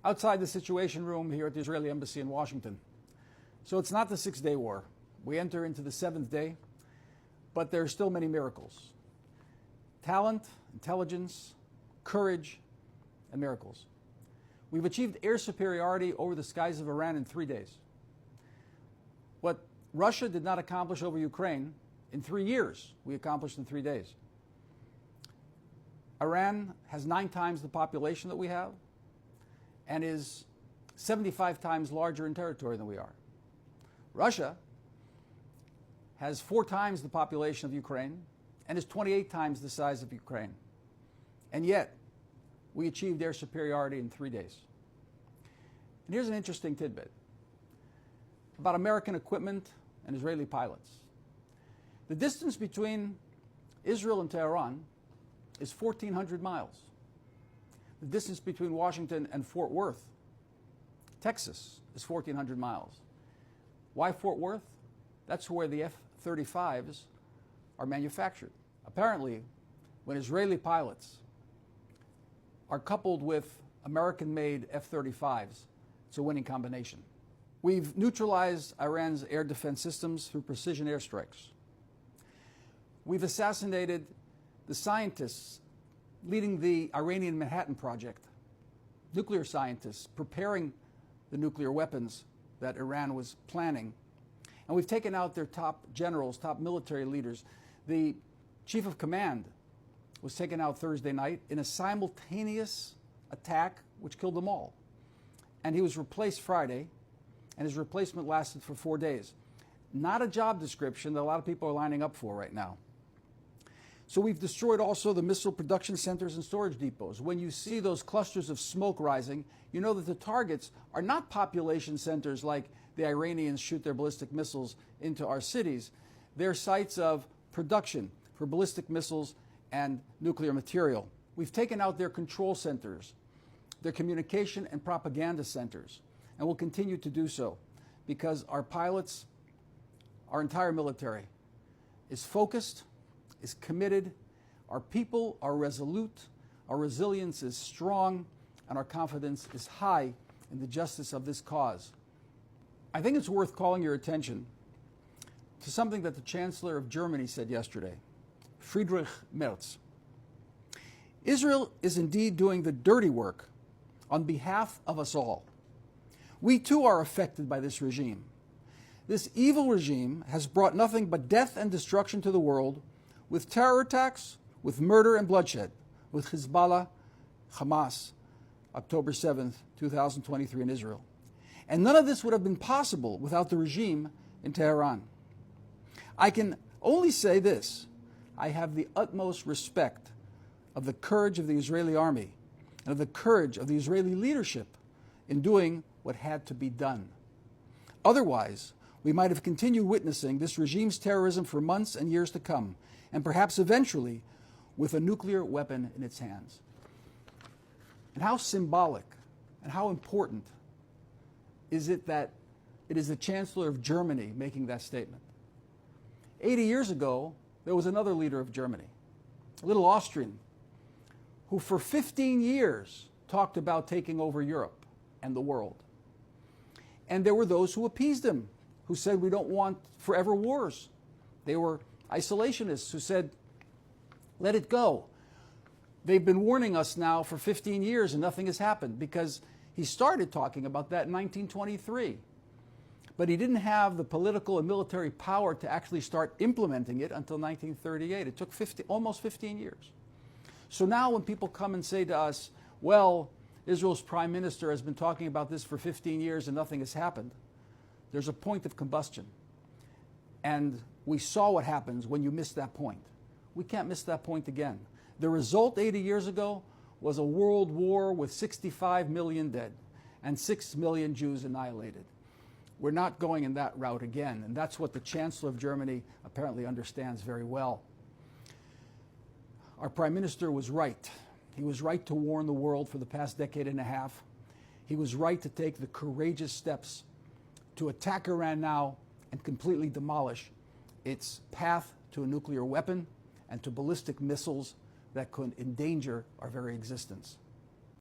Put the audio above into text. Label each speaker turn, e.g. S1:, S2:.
S1: outside the Situation Room here at the Israeli Embassy in Washington. So it's not the Six-Day War. We enter into the seventh day, but there are still many miracles. Talent, intelligence, courage, and miracles. We've achieved air superiority over the skies of Iran in 3 days. What Russia did not accomplish over Ukraine in 3 years, we accomplished in 3 days. Iran has 9 times the population that we have and is 75 times larger in territory than we are. Russia has 4 times the population of Ukraine and is 28 times the size of Ukraine. And yet, we achieved air superiority in 3 days. And here's an interesting tidbit about American equipment and Israeli pilots. The distance between Israel and Tehran is 1,400 miles. The distance between Washington and Fort Worth, Texas, is 1,400 miles. Why Fort Worth? That's where the F-35s are manufactured. Apparently, when Israeli pilots are coupled with American-made F-35s, it's a winning combination. We've neutralized Iran's air defense systems through precision airstrikes. We've assassinated the scientists leading the Iranian Manhattan Project, nuclear scientists preparing the nuclear weapons that Iran was planning. And we've taken out their top generals, top military leaders. The chief of command was taken out Thursday night in a simultaneous attack which killed them all. And he was replaced Friday, and his replacement lasted for 4 days. Not a job description that a lot of people are lining up for right now. So we've destroyed also the missile production centers and storage depots. When you see those clusters of smoke rising, you know that the targets are not population centers like the Iranians shoot their ballistic missiles into our cities. They're sites of production for ballistic missiles and nuclear material. We've taken out their control centers, their communication and propaganda centers, and will continue to do so because our pilots, our entire military, is focused, is committed, our people are resolute, our resilience is strong, and our confidence is high in the justice of this cause. I think it's worth calling your attention to something that the Chancellor of Germany said yesterday, Friedrich Merz. Israel is indeed doing the dirty work on behalf of us all. We too are affected by this regime. This evil regime has brought nothing but death and destruction to the world, with terror attacks, with murder and bloodshed, with Hezbollah, Hamas, October 7th, 2023 in Israel. And none of this would have been possible without the regime in Tehran. I can only say this: I have the utmost respect of the courage of the Israeli army and of the courage of the Israeli leadership in doing what had to be done. Otherwise, we might have continued witnessing this regime's terrorism for months and years to come, and perhaps eventually with a nuclear weapon in its hands. And how symbolic and how important is it that it is the Chancellor of Germany making that statement? 80 years ago, there was another leader of Germany, a little Austrian, who for 15 years talked about taking over Europe and the world. And there were those who appeased him, who said we don't want forever wars. They were isolationists who said, let it go. They've been warning us now for 15 years and nothing has happened, because he started talking about that in 1923. But he didn't have the political and military power to actually start implementing it until 1938. It took almost 15 years. So now when people come and say to us, well, Israel's prime minister has been talking about this for 15 years and nothing has happened, there's a point of combustion. And we saw what happens when you miss that point. We can't miss that point again. The result 80 years ago was a world war with 65 million dead and 6 million Jews annihilated. We're not going in that route again, and that's what the Chancellor of Germany apparently understands very well. Our Prime Minister was right. He was right to warn the world for the past decade and a half. He was right to take the courageous steps to attack Iran now and completely demolish its path to a nuclear weapon and to ballistic missiles that could endanger our very existence.